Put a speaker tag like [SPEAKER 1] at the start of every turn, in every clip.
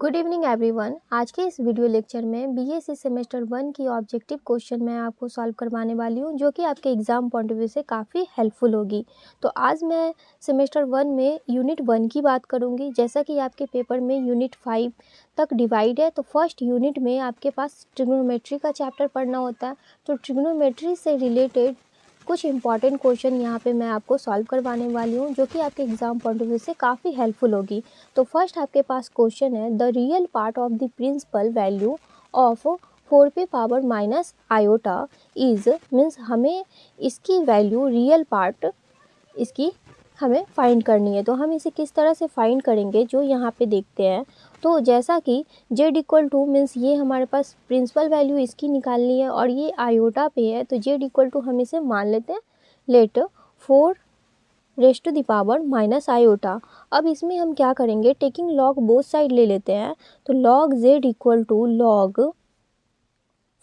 [SPEAKER 1] Good evening everyone. आज के इस वीडियो लेक्चर में बीएससी सेमेस्टर 1 की ऑब्जेक्टिव क्वेश्चन मैं आपको सॉल्व करवाने वाली हूँ, जो कि आपके एग्ज़ाम पॉइंट ऑफ व्यू से काफ़ी हेल्पफुल होगी। तो आज मैं सेमेस्टर 1 में यूनिट 1 की बात करूँगी। जैसा कि आपके पेपर में यूनिट 5 तक डिवाइड है, तो फर्स्ट यूनिट में आपके पास ट्रिग्नोमेट्री का चैप्टर पढ़ना होता है। तो ट्रिग्नोमेट्री से रिलेटेड कुछ इंपॉर्टेंट क्वेश्चन यहाँ पे मैं आपको सॉल्व करवाने वाली हूँ, जो कि आपके एग्जाम पॉइंट ऑफ व्यू से काफ़ी हेल्पफुल होगी। तो फर्स्ट आपके पास क्वेश्चन है, the real part of the principal value of 4p power minus iota is, means हमें इसकी वैल्यू रियल पार्ट इसकी हमें फाइंड करनी है। तो हम इसे किस तरह से फाइंड करेंगे, जो यहाँ पे देखते हैं। तो जैसा कि z इक्वल टू मीन्स ये हमारे पास प्रिंसिपल वैल्यू इसकी निकालनी है और ये आयोटा पे है, तो z इक्वल टू हम इसे मान लेते हैं let 4 raised to the power minus iota. अब इसमें हम क्या करेंगे, टेकिंग लॉग बोथ साइड ले लेते हैं। तो log z equal to log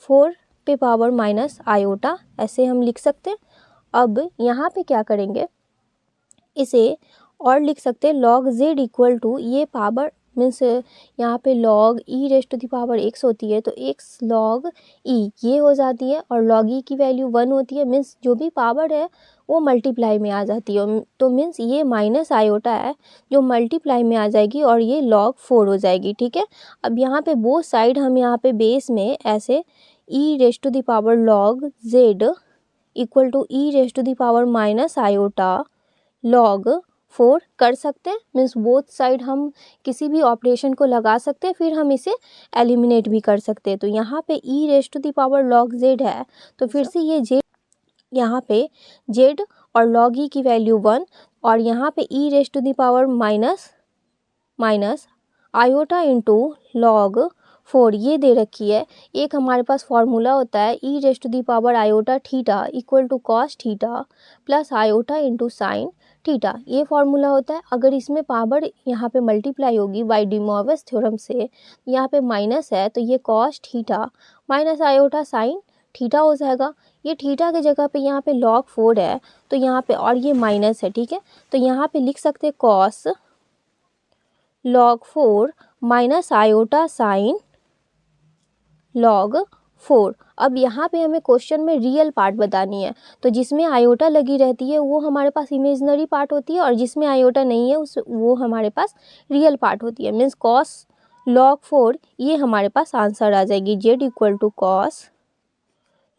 [SPEAKER 1] 4 पे पावर माइनस आयोटा, ऐसे हम लिख सकते हैं। अब यहाँ पे क्या करेंगे, इसे और लिख सकते हैं लॉग z इक्वल टू ये पावर मीन्स यहाँ पे log e raised to the power x होती है, तो x लॉग e ये हो जाती है और लॉग e की वैल्यू 1 होती है। मीन्स जो भी पावर है वो मल्टीप्लाई में आ जाती है। तो मीन्स ये माइनस आयोटा है जो मल्टीप्लाई में आ जाएगी और ये लॉग 4 हो जाएगी। ठीक है, अब यहाँ पे बोथ साइड हम यहाँ पे बेस में ऐसे e raised to the power log z equal to e raised to the power minus iota log 4 कर सकते हैं। मीन्स बोथ साइड हम किसी भी ऑपरेशन को लगा सकते हैं, फिर हम इसे एलिमिनेट भी कर सकते हैं। तो यहाँ पे e raised to the power log z है, तो फिर से ये z यहाँ पे z और लॉग e की वैल्यू 1 और यहाँ पे e raised to the power minus iota into log 4 ये दे रखी है। एक हमारे पास फॉर्मूला होता है e raised to the power iota theta equal to cos theta plus iota into sine theta, ये फॉर्मूला होता है। अगर इसमें पावर यहाँ पे मल्टीप्लाई होगी बाय डी मॉर्गन थ्योरम से, यहाँ पे माइनस है तो ये cos theta minus iota sine theta हो जाएगा। ये थीटा की जगह पे यहाँ पे लॉग 4 है, तो यहाँ पे और ये माइनस है। ठीक है, तो यहाँ पे लिख सकते हैं cos log 4 minus iota sign log 4। अब यहाँ पे हमें क्वेश्चन में रियल पार्ट बतानी है, तो जिसमें आयोटा लगी रहती है वो हमारे पास इमेजिनरी पार्ट होती है और जिसमें आयोटा नहीं है वो हमारे पास रियल पार्ट होती है। मीन्स कॉस लॉग 4 ये हमारे पास आंसर आ जाएगी, z equal to cos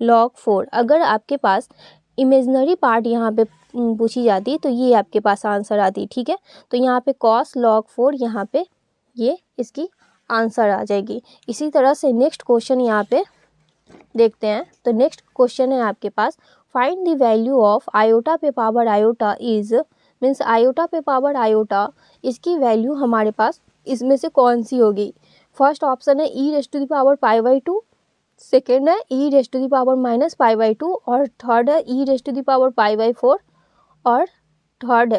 [SPEAKER 1] log 4। अगर आपके पास इमेजिनरी पार्ट यहाँ पे पूछी जाती तो ये आपके पास आंसर आती। ठीक है, तो यहाँ पे कॉस लॉग 4 यहाँ पे ये इसकी आंसर आ जाएगी। इसी तरह से नेक्स्ट क्वेश्चन यहाँ पे देखते हैं। तो नेक्स्ट क्वेश्चन है आपके पास, find the value of iota पे power iota is, means iota पे पावर आयोटा इसकी वैल्यू हमारे पास इसमें से कौन सी होगी। फर्स्ट ऑप्शन है e raised to the power pi by 2, second है e raised to the power minus pi by 2 और थर्ड है e raised to the power pi by 4 और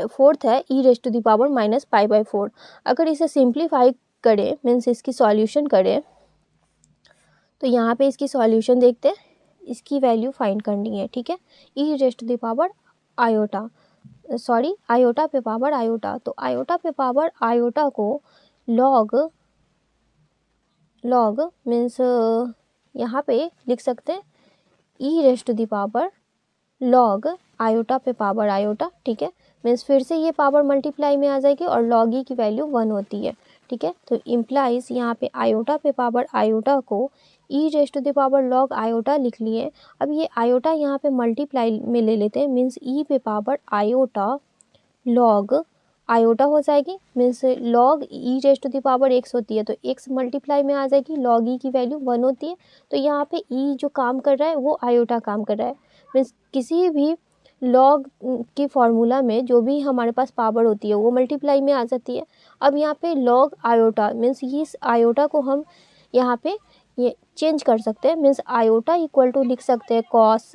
[SPEAKER 1] फोर्थ है e raised to the power minus pi by 4। अगर इसे simplify करें means इसकी solution करें, तो यहाँ पे इसकी सॉल्यूशन देखते हैं, इसकी वैल्यू फाइंड करनी है। ठीक है, e raised to the power iota iota पे पावर आयोटा, तो आयोटा पे पावर आयोटा को लॉग मीन्स यहाँ पे लिख सकते हैं e raised to the power log iota पे पावर आयोटा। ठीक है, मीन्स फिर से ये पावर मल्टीप्लाई में आ जाएगी और लॉग ई की वैल्यू 1 होती है। ठीक है, तो इम्प्लाइज यहाँ पे आयोटा पे पावर आयोटा को e raised to the power log iota लिख लिए। अब ये आयोटा यहाँ पे मल्टीप्लाई में ले लेते हैं, मीन्स e पे पावर आयोटा लॉग आयोटा हो जाएगी। Means log e raised to the power x होती है, तो x मल्टीप्लाई में आ जाएगी, लॉग e की वैल्यू 1 होती है। तो यहाँ पे e जो काम कर रहा है वो आयोटा काम कर रहा है। मीन्स किसी भी लॉग की फॉर्मूला में जो भी हमारे पास पावर होती है वो मल्टीप्लाई में आ जाती है। अब यहाँ पे लॉग आयोटा मीन्स इस आयोटा को हम यहाँ पे ये चेंज कर सकते हैं। मीन्स आयोटा इक्वल टू लिख सकते हैं cos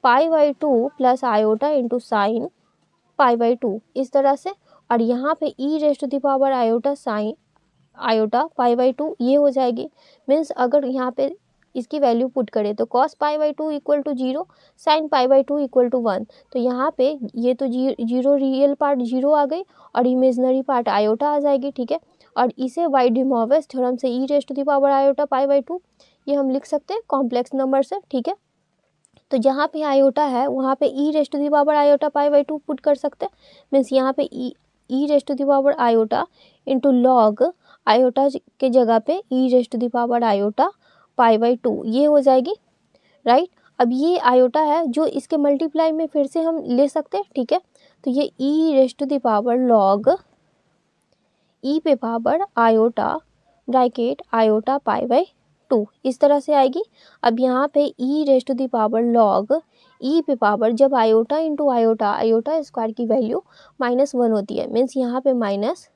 [SPEAKER 1] pi by 2 plus iota into sine pi by 2 इस तरह से। और यहाँ पे e raised to the power iota sine iota pi by 2 ये हो जाएगी। मीन्स अगर यहाँ पे इसकी वैल्यू पुट करें तो cos pi by 2 equal to 0, sine pi by 2 equal to 1। तो यहाँ पे ये तो जीरो रियल पार्ट 0 आ गई और इमेजनरी पार्ट आयोटा आ जाएगी। ठीक है, और इसे वाई-डिमॉविस थ्योरम से e rays to the power iota pi by 2 ये हम लिख सकते हैं कॉम्प्लेक्स नंबर से, ठीक है। तो जहाँ पे आयोटा है वहाँ पे e rays to the power iota pi by 2 put कर सकते हैं। मीन्स यहाँ पे e rays to the power iota into log iota के जगह पे e rays to the power iota pi by 2 ये हो जाएगी, राइट। अब ये आयोटा है जो इसके मल्टीप्लाई में फिर से हम ले सकते हैं, ठीक है। तो ये e rays to the power log e पे power iota bracket iota pi by 2 इस तरह से आएगी। अब यहाँ पे e rays to the power log e पे पावर जब iota into iota, iota square की वैल्यू -1 होती है, मीन्स यहाँ पे माइनस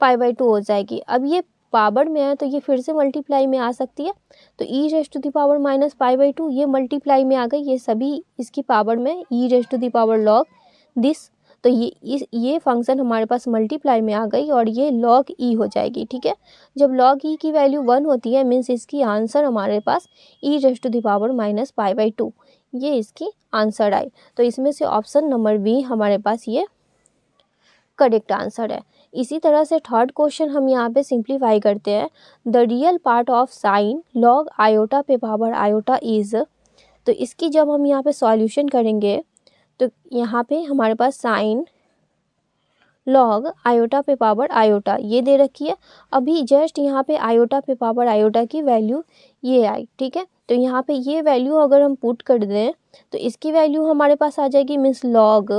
[SPEAKER 1] पाई बाई 2 हो जाएगी। अब ये पावर में है तो ये फिर से मल्टीप्लाई में आ सकती है। तो e rays to the power minus pi by 2 ये मल्टीप्लाई में आ गई, ये सभी इसकी पावर में e rays to the power log this. तो ये फंक्शन हमारे पास मल्टीप्लाई में आ गई और ये लॉग ई हो जाएगी, ठीक है। जब लॉग ई की वैल्यू 1 होती है मीन्स इसकी आंसर हमारे पास e rays to the power minus pi by 2 ये इसकी आंसर आई। तो इसमें से ऑप्शन नंबर बी हमारे पास ये करेक्ट आंसर है। इसी तरह से थर्ड क्वेश्चन हम यहाँ पे सिंप्लीफाई करते हैं। The real part of sine log iota पे पावर आयोटा इज, तो इसकी जब हम यहाँ पे सॉल्यूशन करेंगे तो यहाँ पे हमारे पास साइन लॉग आयोटा पे पावर आयोटा ये दे रखी है। अभी जस्ट यहाँ पे आयोटा पे पावर आयोटा की वैल्यू ये आई, ठीक है। तो यहाँ पे ये वैल्यू अगर हम पुट कर दें तो इसकी वैल्यू हमारे पास आ जाएगी, मीन्स लॉग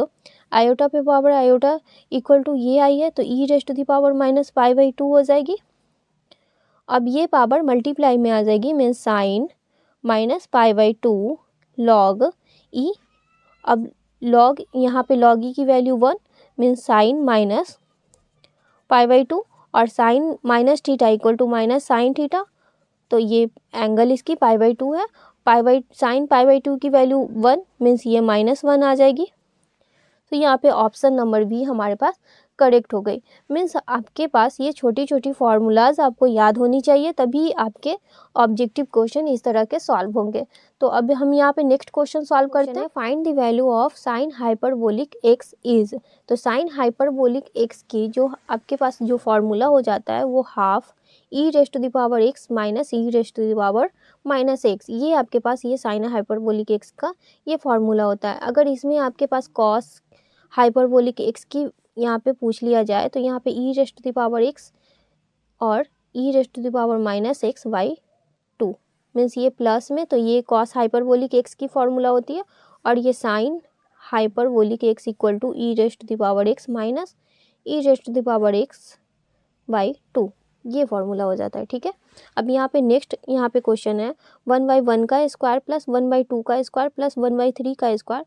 [SPEAKER 1] आयोटा पे पावर आयोटा इक्वल टू ये आई है तो e rays to the power minus pi by 2 हो जाएगी। अब ये पावर मल्टीप्लाई में आ जाएगी, means sine minus pi by 2 log e. अब लॉग यहाँ पे लॉग ई की value 1 means sine minus pi by 2 और sine minus theta equal to minus sine theta. तो ये एंगल इसकी पाई बाई 2 है। साइन पाई बाई 2 की वैल्यू 1 मीन्स ये -1 आ जाएगी। तो यहाँ पे ऑप्शन नंबर बी हमारे पास करेक्ट हो गई। मीन्स आपके पास ये छोटी छोटी फार्मूलाज आपको याद होनी चाहिए, तभी आपके ऑब्जेक्टिव क्वेश्चन इस तरह के सॉल्व होंगे। तो अब हम यहाँ पे नेक्स्ट क्वेश्चन सॉल्व करते हैं। Find the value of sine hyperbolic x is, तो साइन हाइपरबोलिक एक्स की जो आपके पास जो फार्मूला हो जाता है वो half e rays to the power x minus e rays to the power minus x, ये आपके पास ये साइन हाइपरबोलिक एक्स का ये फार्मूला होता है। अगर इसमें आपके पास कॉस हाइपरबोलिक एक्स की यहाँ पे पूछ लिया जाए तो यहाँ पे e rays to the power x और e rays to the power minus x by 2 means ये प्लस में, तो ये कॉस हाइपरबोलिक एक्स की फॉर्मूला होती है और ये sine hyperbolic x equal to e rays to the power x minus e rays to the power x by 2 ये फॉर्मूला हो जाता है, ठीक है। अब यहाँ पे नेक्स्ट यहाँ पे क्वेश्चन है 1/1 का स्क्वायर प्लस 1/2 का स्क्वायर प्लस 1/3 का स्क्वायर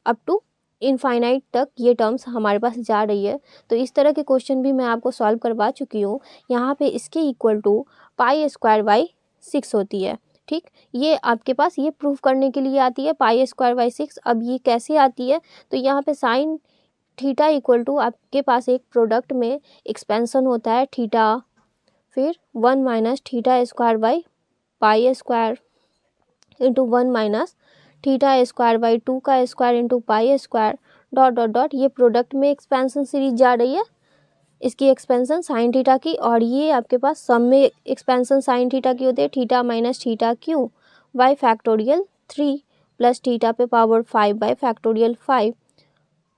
[SPEAKER 1] अप टू इनफाइनाइट तक ये टर्म्स हमारे पास जा रही है। तो इस तरह के क्वेश्चन भी मैं आपको सॉल्व करवा चुकी हूँ। यहाँ पे इसके equal to pi square by 6 होती है, ठीक। ये आपके पास ये प्रूफ करने के लिए आती है पाई स्क्वायर बाई 6। अब ये कैसे आती है, तो यहाँ पे साइन थीटा इक्वल टू आपके पास एक प्रोडक्ट में एक्सपेंशन होता है थीटा, फिर 1 minus theta square by pi square into 1 minus theta square by 2 का square into pi square dot dot dot, ये प्रोडक्ट में एक्सपेंशन सीरीज जा रही है, इसकी एक्सपेंशन साइन थीटा की, और ये आपके पास सम में एक्सपेंशन साइन थीटा की होती है theta minus theta cube by factorial 3 plus theta पे power 5 by factorial 5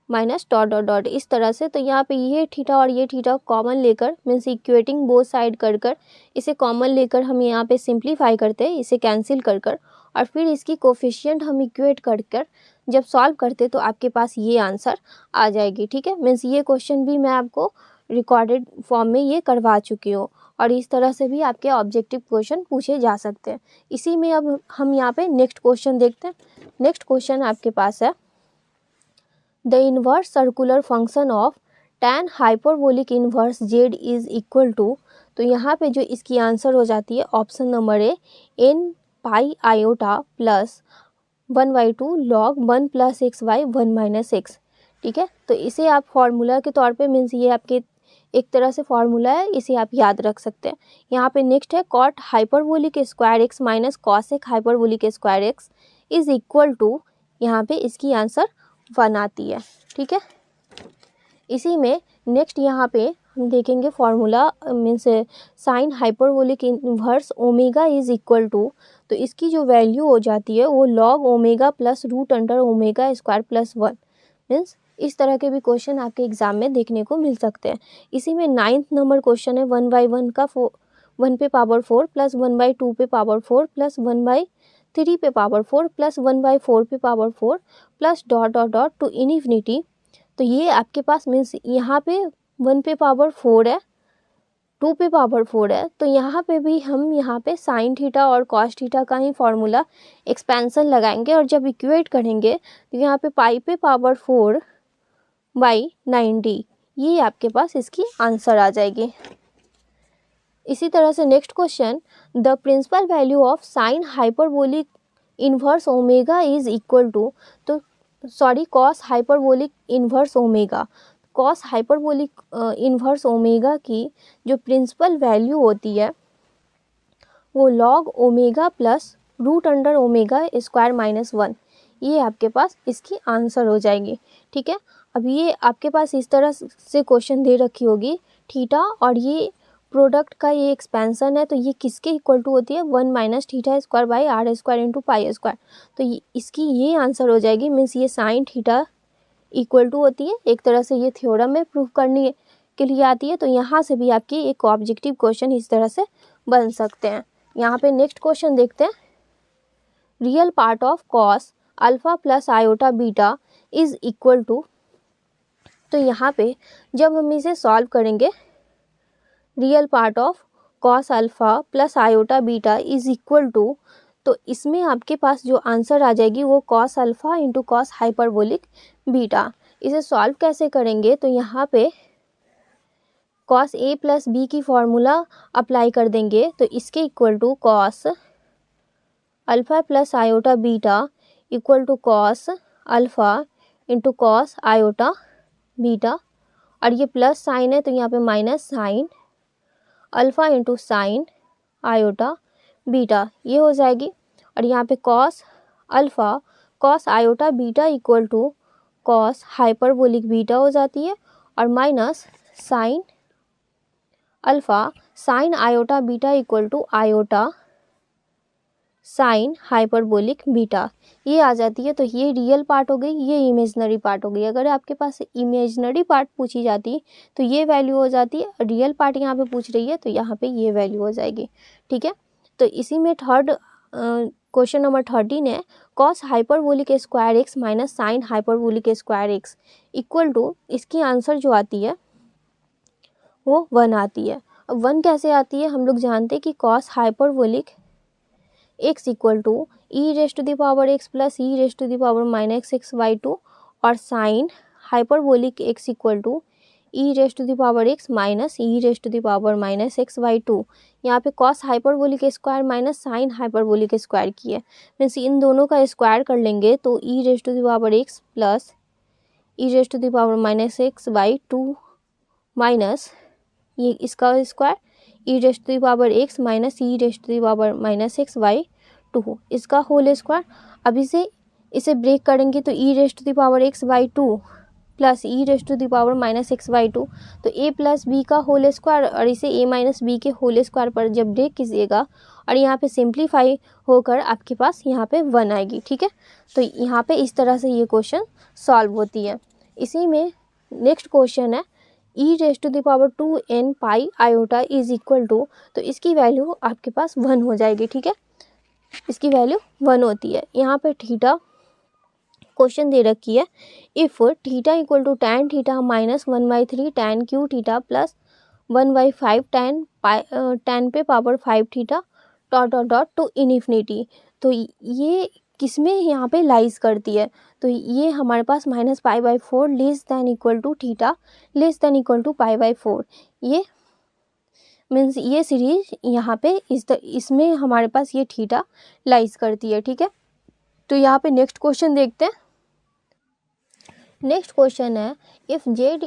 [SPEAKER 1] minus dot dot dot इस तरह से। तो यहाँ पे ये थीटा और ये थीटा कॉमन लेकर मीन्स इक्वेटिंग बोथ साइड कर कर इसे कॉमन लेकर हम यहाँ पे सिंप्लीफाई करते हैं, इसे कैंसिल कर कर, और फिर इसकी कोफिशिएंट हम इक्वेट कर कर जब सॉल्व करते तो आपके पास ये आंसर आ जाएगी, ठीक है। मीन्स ये क्वेश्चन भी मैं आपको रिकॉर्डेड फॉर्म में ये करवा चुकी हूँ और इस तरह से भी आपके ऑब्जेक्टिव क्वेश्चन पूछे जा सकते हैं। इसी में अब हम यहाँ पे नेक्स्ट क्वेश्चन देखते हैं। नेक्स्ट क्वेश्चन आपके पास है the inverse circular function of tan hyperbolic inverse z is equal to, तो यहाँ पे जो इसकी आंसर हो जाती है option number A n pi iota plus 1/2 log 1 plus x by 1 minus x, ठीक है। तो इसे आप फार्मूला के तौर पे मीन्स ये आपके एक तरह से फार्मूला है, इसे आप याद रख सकते हैं। यहाँ पे नेक्स्ट है cot hyperbolic square x minus cosec hyperbolic square x is equal to, यहाँ पे इसकी आंसर 1 आती है, ठीक है। इसी में नेक्स्ट यहाँ पे हम देखेंगे formula means sine hyperbolic inverse omega is equal to, तो इसकी जो वैल्यू हो जाती है वो log omega plus root under omega square plus 1। मीन्स इस तरह के भी क्वेश्चन आपके एग्जाम में देखने को मिल सकते हैं। इसी में 9th नंबर क्वेश्चन है 1/1 का 1 पे पावर 4 प्लस 1/2 पे पावर 4 प्लस 1/3 पे पावर 4 प्लस 1/4 पे power 4 plus dot dot dot to infinity. तो ये आपके पास मीन्स यहाँ पे 1 पे पावर 4 है, 2 पे पावर 4 है, तो यहाँ पे भी हम यहाँ पे साइन थीटा और कॉस थीटा का ही फॉर्मूला एक्सपेंशन लगाएंगे और जब इक्वेट करेंगे तो यहाँ पे पाई पे पावर 4/90, ये आपके पास इसकी आंसर आ जाएगी। इसी तरह से next question, the principal value of sine hyperbolic inverse omega is equal to, तो sorry cos hyperbolic inverse omega, cos hyperbolic inverse omega की जो प्रिंसिपल वैल्यू होती है वो log omega plus root under omega square minus 1, ये आपके पास इसकी answer हो जाएगी। ठीक है, अब ये आपके पास इस तरह से क्वेश्चन दे रखी होगी थीटा और ये प्रोडक्ट का ये एक्सपेंशन है, तो ये किसके इक्वल टू होती है 1 minus theta square by are square into pi square, तो इसकी ये आंसर हो जाएगी। मीन्स ये साइन थीटा इक्वल टू होती है, एक तरह से ये थ्योरम में प्रूफ करने के लिए आती है। तो यहाँ से भी आपकी एक ऑब्जेक्टिव क्वेश्चन इस तरह से बन सकते हैं। यहाँ पे नेक्स्ट क्वेश्चन देखते हैं, real part of cos alpha plus iota beta is equal to, तो यहाँ पे जब हम इसे सॉल्व करेंगे real part of cos alpha plus iota beta is equal to, तो इसमें आपके पास जो आंसर आ जाएगी वो cos alpha into cos hyperbolic beta. इसे सॉल्व कैसे करेंगे, तो यहाँ पे कॉस ए प्लस बी की फॉर्मूला अप्लाई कर देंगे, तो इसके equal to cos alpha plus iota beta equal to cos alpha into cos iota beta, और ये प्लस साइन है तो यहाँ पे minus sine alpha into sine iota beta, ये हो जाएगी। और यहाँ पे cos alpha cos iota beta equal to cos hyperbolic beta हो जाती है, और minus sine alpha sine iota beta equal to iota sine hyperbolic beta, ये आ जाती है। तो ये रियल पार्ट हो गई, ये इमेजनरी पार्ट हो गई। अगर आपके पास इमेजनरी पार्ट पूछी जाती तो ये वैल्यू हो जाती है, रियल पार्ट यहाँ पे पूछ रही है तो यहाँ पे ये वैल्यू हो जाएगी। ठीक है, तो इसी में थर्ड क्वेश्चन नंबर 13 है, cos hyperbolic square x minus sine hyperbolic square x equal to, इसकी आंसर जो आती है वो 1 आती है। अब 1 कैसे आती है, हम लोग जानते हैं कि cos hyperbolic x equal to e rest to the power x plus e rest to the power minus x by 2, और sine hyperbolic x equal to e rest to the power x minus e rest to the power minus x by 2। यहाँ पे cos hyperbolic square minus sine hyperbolic square की है, means in दोनों का square कर लेंगे तो e rest to the power x plus e rest to the power minus x by 2 minus ये इसका square e rest to the power x minus e rest to the power minus x by 2, इसका whole square. अब इसे break करेंगे तो e rest to the power x by 2 plus e rest to the power minus x by 2, तो a plus B का whole square, और इसे a minus B के होल स्क्वायर पर जब ब्रेक कीजिएगा और यहाँ पे सिंप्लीफाई होकर आपके पास यहाँ पे 1 आएगी। ठीक है, तो यहाँ पे इस तरह से ये क्वेश्चन सॉल्व होती है। इसी में नेक्स्ट क्वेश्चन है, e rest to the power 2n pi iota is equal to, तो इसकी वैल्यू आपके पास 1 हो जाएगी। ठीक है, इसकी वैल्यू 1 होती है। यहाँ पे थीटा क्वेश्चन दे रखी है, if theta equal to tan theta minus 1/3 tan cube theta plus 1/5 tan पे power 5 theta dot dot dot to infinity, तो ये किसमें यहाँ पे लाइज करती है, तो ये हमारे पास minus π/4 less than equal to theta less than equal to π/4, ये मीन्स ये सीरीज यहाँ पे इसमें हमारे पास ये थीटा लाइज करती है। ठीक है, तो यहाँ पे नेक्स्ट क्वेश्चन देखते हैं। नेक्स्ट क्वेश्चन है, if z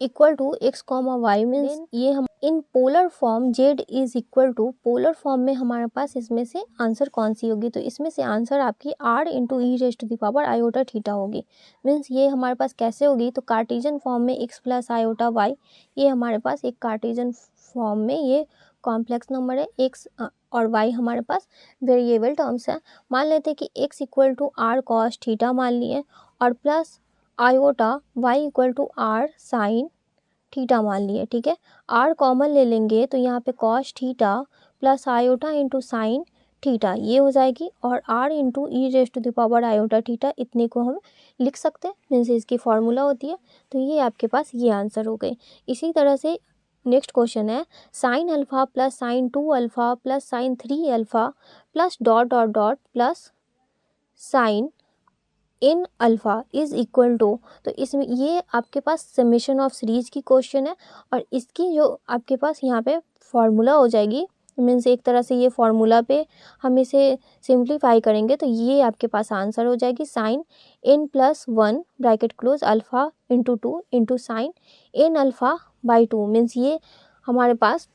[SPEAKER 1] equal to x comma y means ये हम in polar form z is equal to, polar form में हमारे पास इसमें से आंसर कौन सी होगी, तो इसमें से आंसर आपकी r into e raise to the power iota theta होगी। मीन्स ये हमारे पास कैसे होगी, तो कार्टेशियन फॉर्म में एक्स प्लस आयोटा वाई, ये हमारे पास एक कार्टेशियन फॉर्म में ये कॉम्प्लेक्स नंबर है, एक्स और वाई हमारे पास वेरिएबल टर्म्स है। मान लेते हैं कि x equal to r cos theta मान लिए और plus iota y equal to r sine theta मान लिए। ठीक है, आर कॉमन ले लेंगे तो यहाँ पे cos theta plus iota into sine theta ये हो जाएगी, और r into e raise to the power iota theta इतने को हम लिख सकते हैं, मीन्स इसकी फॉर्मूला होती है। तो ये आपके पास ये आंसर हो गए। इसी तरह से नेक्स्ट क्वेश्चन है sine alpha plus sine 2 alpha plus sine 3 alpha plus dot dot dot plus sine n alpha is equal to, तो इसमें ये आपके पास समेशन ऑफ सीरीज की क्वेश्चन है, और इसकी जो आपके पास यहाँ पे फॉर्मूला हो जाएगी, मीन्स एक तरह से ये फॉर्मूला पे हम इसे सिंप्लीफाई करेंगे तो ये आपके पास आंसर हो जाएगी sine n plus 1 bracket close alpha into 2 into sine n alpha by 2। Means ये हमारे पास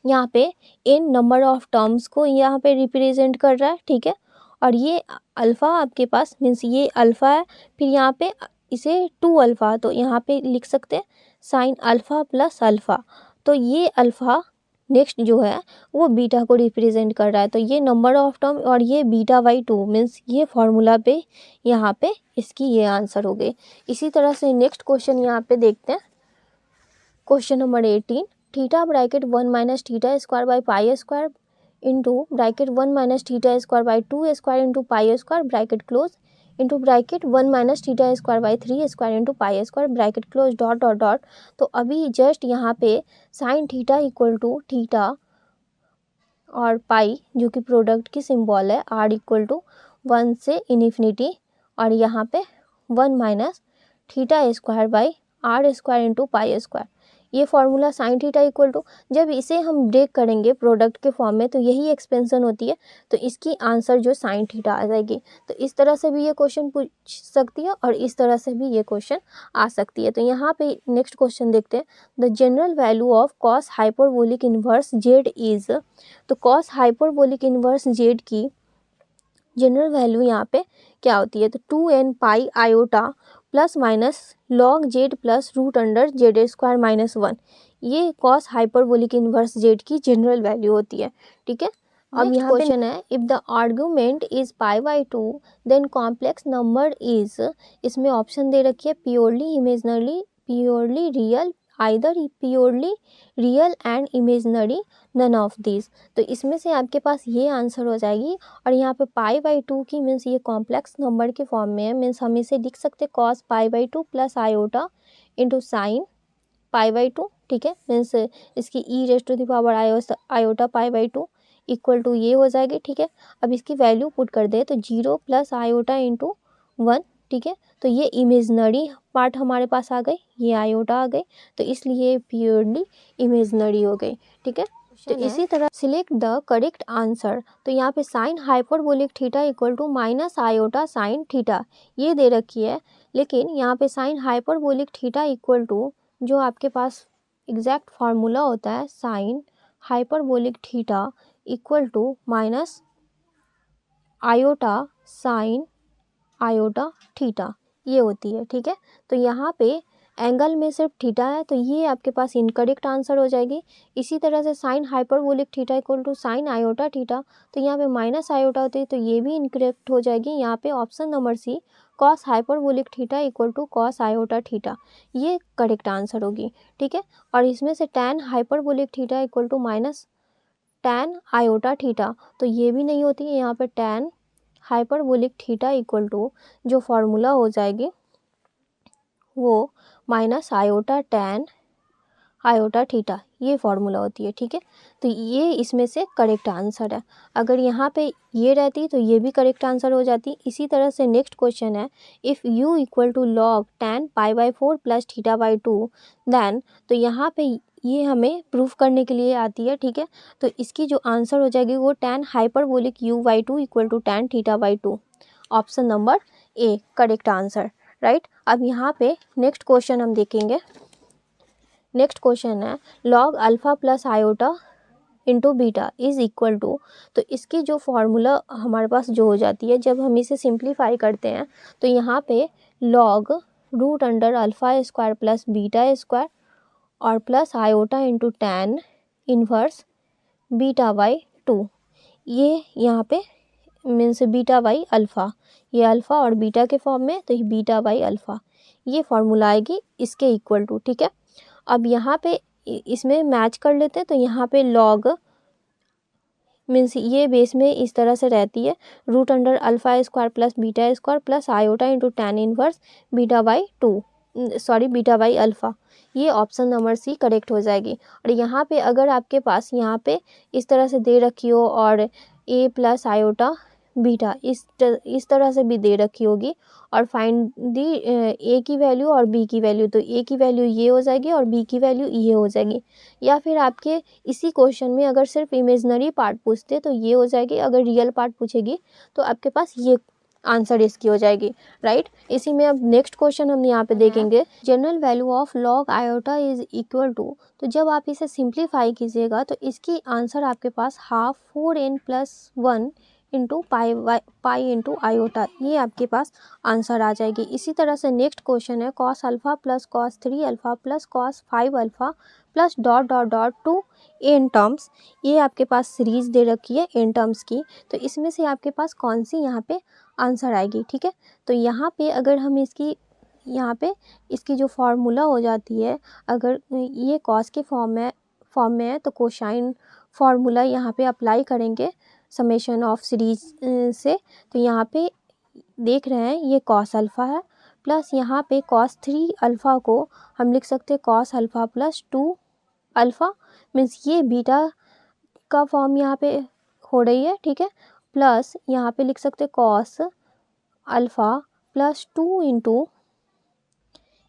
[SPEAKER 1] यहाँ पे n नंबर ऑफ टर्म्स को यहाँ पे रिप्रेजेंट कर रहा है। ठीक है, और ये अल्फ़ा आपके पास मीन्स ये अल्फ़ा है, फिर यहाँ पे इसे 2 अल्फ़ा, तो यहाँ पे लिख सकते हैं साइन अल्फ़ा प्लस अल्फ़ा। तो ये अल्फ़ा नेक्स्ट जो है वो बीटा को रिप्रेजेंट कर रहा है, तो ये नंबर ऑफ टर्म और ये बीटा बाई 2 मीन्स ये फॉर्मूला पे यहाँ पे इसकी ये आंसर हो गई। इसी तरह से नेक्स्ट क्वेश्चन यहाँ पे देखते हैं, question number 18 theta bracket 1 minus theta square by pi square into bracket 1 minus theta square by 2 square into pi square bracket close into bracket 1 minus theta square by 3 square into pi square bracket close dot dot dot. तो अभी just यहाँ पे sine theta equal to theta और pi जो कि product की symbol है are equal to 1 से इन्फिनिटी, और यहाँ पे 1 minus theta square by are square into pi square, ये formula sine theta equal to, जब इसे हम ब्रेक करेंगे प्रोडक्ट के फॉर्म में तो यही एक्सपेंशन होती है, तो इसकी आंसर जो साइन थीटा आ जाएगी। तो इस तरह से भी ये क्वेश्चन पूछ सकती है और इस तरह से भी ये क्वेश्चन आ सकती है। तो यहाँ पे नेक्स्ट क्वेश्चन देखते हैं, the general value of cos hyperbolic inverse z is, तो कॉस हाइपरबोलिक इनवर्स जेड की जनरल वैल्यू यहाँ पे क्या होती है, तो 2n pi iota plus minus log z plus root under z square minus 1, ये कॉस हाइपरबोलिक इनवर्स जेड की जनरल वैल्यू होती है। ठीक है, अब यहाँ क्वेश्चन है if the argument is pi by 2 then complex number is, इसमें ऑप्शन दे रखी है purely imaginary purely real either purely real and imaginary none of this. तो इसमें से आपके पास ये आंसर हो जाएगी, और यहाँ पे पाई बाई 2 की मीन्स ये कॉम्प्लेक्स नंबर के फॉर्म में है, मीन्स हम इसे लिख सकते cos pi by 2 plus iota into sine pi by 2। ठीक है, मीन्स इसकी e raise to the power iota pi by 2 equal to ये हो जाएगी। ठीक है, अब इसकी वैल्यू पुट कर दे तो 0 प्लस आयोटा इंटू 1। ठीक है, तो ये इमेजनरी पार्ट हमारे पास आ गई, ये आयोटा आ गई, तो इसलिए प्योरली इमेजनरी हो गई। ठीक है, तो इसी तरह सिलेक्ट द करेक्ट आंसर, तो यहाँ पे sine hyperbolic theta equal to minus iota sine theta ये दे रखी है, लेकिन यहाँ पे sine hyperbolic theta equal to जो आपके पास एग्जैक्ट फार्मूला होता है sine hyperbolic theta equal to minus iota sine iota theta ये होती है। ठीक है, तो यहाँ पे एंगल में सिर्फ थीटा है, तो ये आपके पास इनकरेक्ट आंसर हो जाएगी। इसी तरह से sine hyperbolic theta equal to sine iota theta, तो यहाँ पे माइनस आयोटा होती है, तो ये भी इनकरेक्ट हो जाएगी। यहाँ पे option number C cos hyperbolic theta equal to cos iota theta ये करेक्ट आंसर होगी। ठीक है, और इसमें से tan hyperbolic theta equal to minus tan iota theta, तो ये भी नहीं होती है। यहाँ पे tan hyperbolic theta equal to जो फॉर्मूला हो जाएगी वो minus iota tan iota theta ये फॉर्मूला होती है। ठीक है, तो ये इसमें से करेक्ट आंसर है। अगर यहाँ पे ये रहती तो ये भी करेक्ट आंसर हो जाती। इसी तरह से नेक्स्ट क्वेश्चन है if u equal to log tan pi by 4 plus theta by 2 then, तो यहाँ पे ये हमें प्रूफ करने के लिए आती है। ठीक है, तो इसकी जो आंसर हो जाएगी वो tan hyperbolic u by 2 equal to tan theta by 2, option number A correct answer. Right, अब यहाँ पे नेक्स्ट क्वेश्चन हम देखेंगे, नेक्स्ट क्वेश्चन है log alpha plus iota into beta is equal to, तो इसकी जो फॉर्मूला हमारे पास जो हो जाती है जब हम इसे सिंप्लीफाई करते हैं तो यहाँ पे log root under alpha square plus beta square और plus iota into tan inverse beta by 2, ये यहाँ पे मीन्स बीटा बाई अल्फ़ा, ये अल्फ़ा और बीटा के फॉर्म में, तो ये बीटा बाई अल्फ़ा, ये फॉर्मूला आएगी इसके इक्वल टू। ठीक है, अब यहाँ पे इसमें मैच कर लेते हैं, तो यहाँ पे लॉग मीन्स ये बेस में इस तरह से रहती है root under alpha square plus beta square plus iota into tan inverse beta by 2, sorry beta by alpha, ये ऑप्शन नंबर सी करेक्ट हो जाएगी। और यहाँ पे अगर आपके पास यहाँ पे इस तरह से दे रखी हो और ए प्लस आयोटा बीटा इस तरह से भी दे रखी होगी और फाइंड दी ए की वैल्यू और बी की वैल्यू, तो ए की वैल्यू ये हो जाएगी और बी की वैल्यू ये हो जाएगी। या फिर आपके इसी क्वेश्चन में अगर सिर्फ इमेजनरी पार्ट पूछते तो ये हो जाएगी, अगर रियल पार्ट पूछेगी तो आपके पास ये आंसर इसकी हो जाएगी, राइट। इसी में अब नेक्स्ट क्वेश्चन हम यहाँ पे देखेंगे general value of log iota is equal to, तो जब आप इसे सिंप्लीफाई कीजिएगा तो इसकी आंसर आपके पास half 4n+1 into pi into iota, ये आपके पास आंसर आ जाएगी। इसी तरह से नेक्स्ट क्वेश्चन है cos alpha plus cos 3 alpha plus cos 5 alpha plus dot dot dot to n terms, ये आपके पास सीरीज दे रखी है एन टर्म्स की, तो इसमें से आपके पास कौन सी यहाँ पे आंसर आएगी। ठीक है, तो यहाँ पे अगर हम इसकी यहाँ पे इसकी जो फार्मूला हो जाती है, अगर ये कॉस के फॉर्म में है तो कोसाइन फार्मूला यहाँ पे अप्लाई करेंगे समेशन ऑफ सीरीज से, तो यहाँ पे देख रहे हैं ये कॉस अल्फ़ा है प्लस यहाँ पे कॉस 3 अल्फ़ा को हम लिख सकते हैं cos alpha plus 2 alpha, means ये बीटा का फॉर्म यहाँ पे हो रही है। ठीक है, प्लस यहाँ पे लिख सकते हैं कॉस अल्फ़ा प्लस 2 इंटू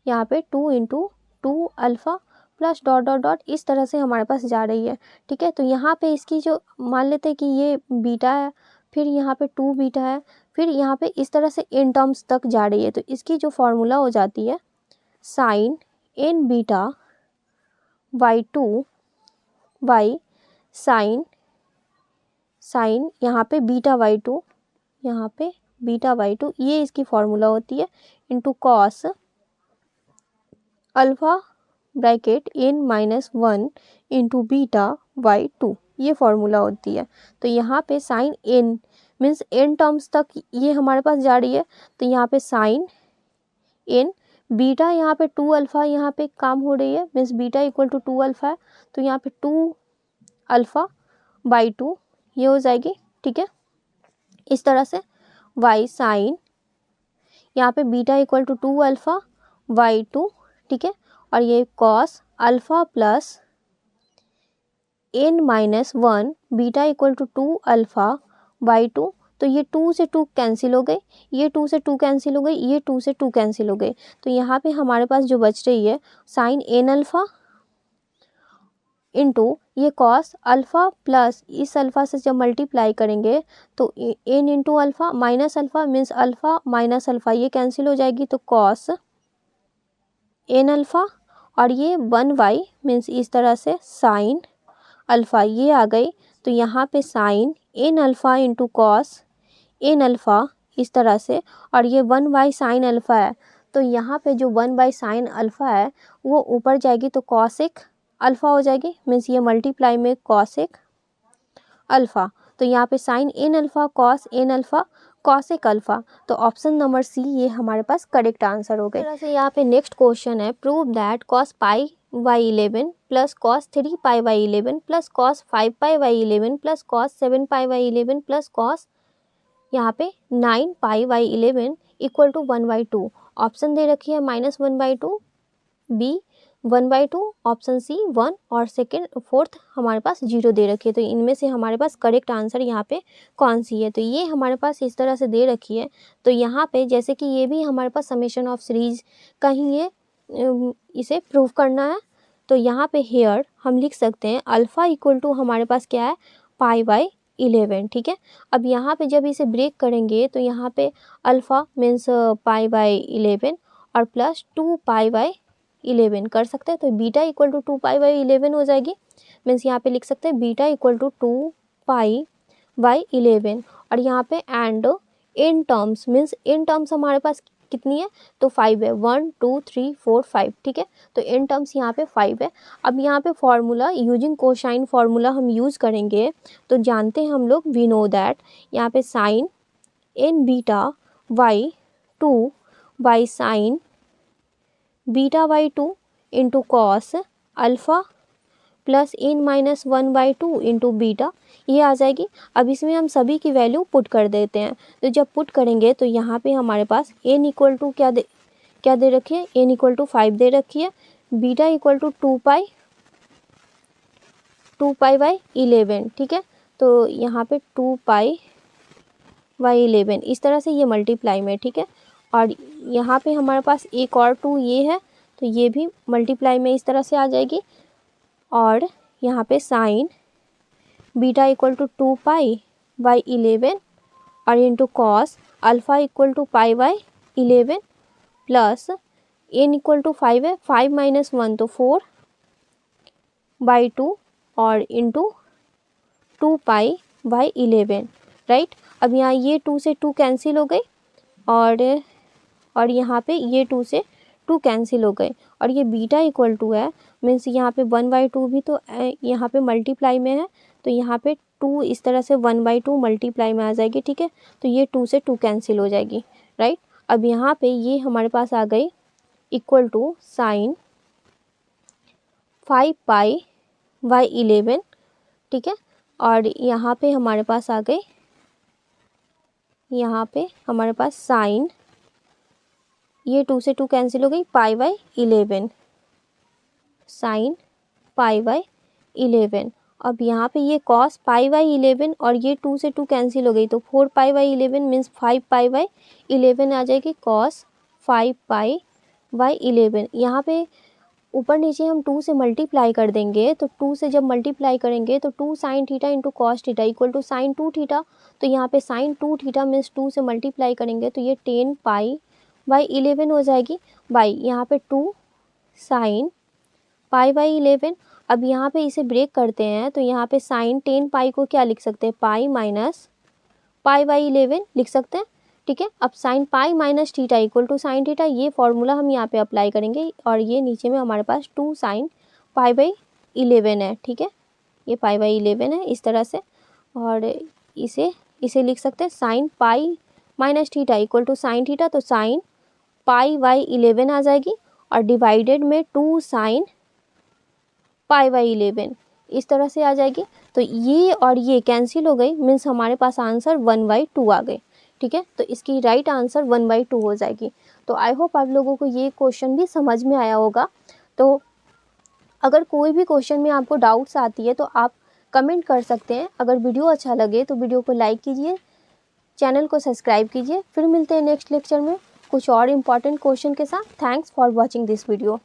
[SPEAKER 1] यहाँ पे 2 into 2 alpha plus dot dot dot इस तरह से हमारे पास जा रही है। ठीक है, तो यहाँ पे इसकी जो मान लेते हैं कि ये बीटा है, फिर यहाँ पे 2 बीटा है, फिर यहाँ पे इस तरह से इन टर्म्स तक जा रही है, तो इसकी जो फॉर्मूला हो जाती है sine n beta by 2 by sine यहाँ पे बीटा बाई 2, यहाँ पे बीटा बाई 2, ये इसकी फॉर्मूला होती है into cos alpha bracket n-1 into beta by 2, ये फॉर्मूला होती है। तो यहाँ पे sine n means n terms तक ये हमारे पास जा रही है, तो यहाँ पे साइन n बीटा यहाँ पे 2 अल्फ़ा यहाँ पे काम हो रही है, means beta equal to 2 alpha है, तो यहाँ पे 2 अल्फ़ा बाई 2 ये हो जाएगी। ठीक है, इस तरह से y साइन यहाँ पे beta equal to 2 alpha by 2, ठीक है, और ये cos alpha plus n-1 beta equal to 2 alpha by 2, तो ये 2 से 2 कैंसिल हो गए, ये 2 से 2 कैंसिल हो गई, ये 2 से 2 कैंसिल हो गए, तो यहाँ पे हमारे पास जो बच रही है साइन n अल्फ़ा इंटू ये कॉस अल्फ़ा प्लस इस अल्फ़ा से जब मल्टीप्लाई करेंगे तो n into alpha minus alpha means alpha minus alpha ये कैंसिल हो जाएगी, तो कॉस n अल्फ़ा और ये 1/, मीन्स इस तरह से साइन अल्फ़ा ये आ गई, तो यहाँ पे sine n alpha into cos n alpha इस तरह से, और ये 1/, साइन अल्फ़ा है, तो यहाँ पे जो 1/, साइन अल्फ़ा है वो ऊपर जाएगी तो कॉसेक अल्फ़ा हो जाएगी, मीन्स ये मल्टीप्लाई में कॉसेक अल्फ़ा, तो यहाँ पे sine n alpha cos n alpha cosec alpha, तो ऑप्शन नंबर सी ये हमारे पास करेक्ट आंसर हो गए। इस तरह से यहाँ पे नेक्स्ट क्वेश्चन है prove that cos pi by 11 plus cos 3 pi by 11 plus cos 5 pi by 11 plus cos 7 pi by 11 plus cos यहाँ पे 9 pi by 11 equal to 1/2, option दे रखी है -1/2, बी 1/2, ऑप्शन सी 1 और सेकेंड फोर्थ हमारे पास 0 दे रखी है, तो इनमें से हमारे पास करेक्ट आंसर यहाँ पे कौन सी है, तो ये हमारे पास इस तरह से दे रखी है, तो यहाँ पे जैसे कि ये भी हमारे पास समेशन ऑफ सीरीज का ही है, इसे प्रूव करना है, तो यहाँ पे हेयर हम लिख सकते हैं अल्फ़ा इक्वल टू हमारे पास क्या है पाई बाई 11, ठीक है। अब यहाँ पे जब इसे ब्रेक करेंगे तो यहाँ पे अल्फ़ा मीन्स पाई बाई 11 और प्लस 2 पाई बाई 11 कर सकते हैं। तो बीटा इक्वल टू 2π/11 हो जाएगी। मीन्स यहाँ पे लिख सकते हैं बीटा इक्वल टू 2π/11। और यहाँ पे and in terms, means in terms हमारे पास कितनी है, तो 5 है, 1 2 3 4 5, ठीक है। तो इन टर्म्स यहाँ पे 5 है। अब यहाँ पे फॉर्मूला यूजिंग कोसाइन फॉर्मूला हम यूज़ करेंगे। तो जानते हैं हम लोग, वी नो दैट यहाँ पे sine n beta by 2 by sine beta by 2 into cos alpha plus n-1/2 into beta, ये आ जाएगी। अब इसमें हम सभी की वैल्यू पुट कर देते हैं। तो जब पुट करेंगे तो यहाँ पे हमारे पास n इक्वल टू क्या दे रखी है, n इक्वल टू 5 दे रखी है, बीटा इक्वल टू 2π/11, ठीक है। तो यहाँ पे 2π/11 इस तरह से ये मल्टीप्लाई में, ठीक है। और यहाँ पे हमारे पास एक और 2 ये है, तो ये भी मल्टीप्लाई में इस तरह से आ जाएगी। और यहाँ पे साइन बीटा इक्वल टू 2π/11 और into cos alpha equal to π/11 plus n equal to 5 है, 5 - 1 तो 4/2 और इंटू 2π/11, राइट। अब यहाँ ये 2 से 2 कैंसिल हो गई और यहाँ पे ये 2 से 2 कैंसिल हो गए। और ये बीटा इक्वल टू है, मीन्स यहाँ पे 1/2 भी तो यहाँ पे मल्टीप्लाई में है, तो यहाँ पे 2 इस तरह से 1/2 मल्टीप्लाई में आ जाएगी, ठीक है। तो ये 2 से 2 कैंसिल हो जाएगी, राइट। अब यहाँ पे ये हमारे पास आ गई इक्वल टू साइन 5π/11, ठीक है। और यहाँ पे हमारे पास आ गई, यहाँ पे हमारे पास साइन, ये 2 से 2 कैंसिल हो गई, π/11 साइन π/11। अब यहाँ पे ये कॉस π/11 और ये 2 से 2 कैंसिल हो गई, तो 4π/11 मीन्स 5π/11 आ जाएगी, कॉस 5π/11। यहाँ पे ऊपर नीचे हम 2 से मल्टीप्लाई कर देंगे, तो 2 से जब मल्टीप्लाई करेंगे तो 2 sin theta into cos theta equal to sine 2 theta. तो यहाँ पे साइन 2 थीटा मीन्स 2 से मल्टीप्लाई करेंगे तो ये 10π/11 हो जाएगी, बाई यहाँ पे 2 साइन π/11। अब यहाँ पे इसे ब्रेक करते हैं, तो यहाँ पे साइन 10π को क्या लिख सकते हैं, पाई माइनस π/11 लिख सकते हैं, ठीक है। अब sine pi minus theta equal to sine theta, ये फॉर्मूला हम यहाँ पे अप्लाई करेंगे। और ये नीचे में हमारे पास 2 साइन π/11 है, ठीक है। ये π/11 है इस तरह से। और इसे लिख सकते हैं sine pi minus theta equal to sine theta, तो साइन π/11 आ जाएगी और डिवाइडेड में 2 साइन π/11 इस तरह से आ जाएगी। तो ये और ये कैंसिल हो गई, मीन्स हमारे पास आंसर 1/2 आ गए, ठीक है। तो इसकी राइट आंसर 1/2 हो जाएगी। तो आई होप आप लोगों को ये क्वेश्चन भी समझ में आया होगा। तो अगर कोई भी क्वेश्चन में आपको डाउट्स आती है तो आप कमेंट कर सकते हैं। अगर वीडियो अच्छा लगे तो वीडियो को लाइक कीजिए, चैनल को सब्सक्राइब कीजिए। फिर मिलते हैं नेक्स्ट लेक्चर में कुछ और इम्पॉर्टेंट क्वेश्चन के साथ। Thanks for watching this video.